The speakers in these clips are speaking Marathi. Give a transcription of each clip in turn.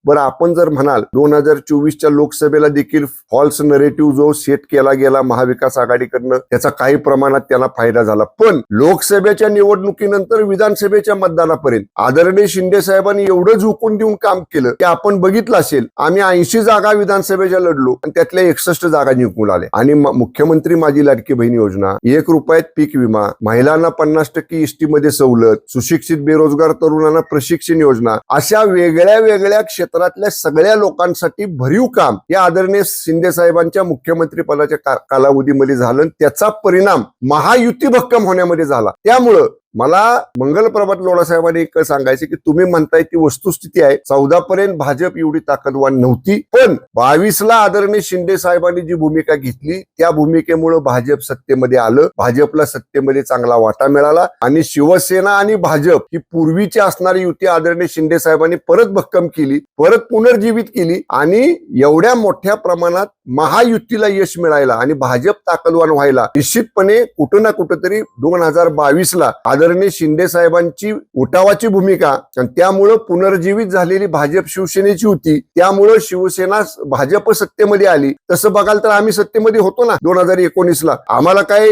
बरं, आपण जर म्हणाल 2024च्या लोकसभेला देखील फॉल्स नरेटिव्ह जो सेट केला गेला महाविकास आघाडीकडनं त्याचा काही प्रमाणात त्यांना फायदा झाला, पण लोकसभेच्या निवडणुकीनंतर विधानसभेच्या मतदानापर्यंत आदरणीय शिंदे साहेबांनी एवढं झुकून देऊन काम केलं की आपण बघितलं असेल, आम्ही 80 जागा विधानसभेच्या लढलो आणि त्यातल्या 61 जागा जिंकून आले. आणि मुख्यमंत्री माझी लाडकी बहीण योजना, 1 रुपयात पीक विमा, महिलांना 50% एसटी मध्ये सवलत, सुशिक्षित बेरोजगार तरुणांना प्रशिक्षण योजना, अशा वेगळ्या वेगळ्या क्षेत्रातल्या सगळ्या लोकांसाठी भरीव काम या आदरणीय शिंदे साहेबांच्या मुख्यमंत्री पदाच्या कालावधीमध्ये झालं. त्याचा परिणाम महायुती भक्कम होण्यामध्ये झाला. त्यामुळं मला मंगलप्रभात लोढा साहेबांनी एक सांगायचे की तुम्ही म्हणताय ती वस्तुस्थिती आहे, 14 पर्यंत भाजप एवढी ताकदवान नव्हती, पण 22ला आदरणीय शिंदे साहेबांनी जी भूमिका घेतली त्या भूमिकेमुळे भाजप सत्तेमध्ये आलं, भाजपला सत्तेमध्ये चांगला वाटा मिळाला आणि शिवसेना आणि भाजप ही पूर्वीची असणारी युती आदरणीय शिंदे साहेबांनी परत भक्कम केली, परत पुनर्जीवित केली आणि एवढ्या मोठ्या प्रमाणात महायुतीला यश मिळायला आणि भाजप ताकदवान व्हायला निश्चितपणे कुठं ना कुठंतरी 2022ला आदरणीय शिंदे साहेबांची उठावाची भूमिका आणि त्यामुळं पुनर्जीवित झालेली भाजप शिवसेनेची होती. त्यामुळं शिवसेना भाजप सत्तेमध्ये आली. तसं बघाल तर आम्ही सत्तेमध्ये होतो ना 2019ला, आम्हाला काय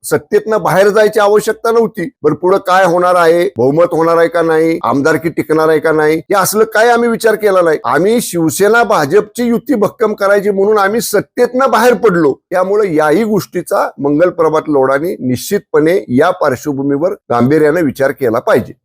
सत्तेतनं बाहेर जायची आवश्यकता नव्हती. बरं, पुढे काय होणार आहे, बहुमत होणार आहे का नाही, आमदारकी टिकणार आहे का नाही, हे असलं काय आम्ही विचार केला नाही. आम्ही शिवसेना भाजपची युती भक्कम करायची म्हणून आम्ही सत्तेतनं बाहेर पडलो. त्यामुळे याही गोष्टीचा मंगलप्रभात लोढांनी निश्चितपणे या पार्श्वभूमीवर गांभीर्याने विचार केला पाहिजे.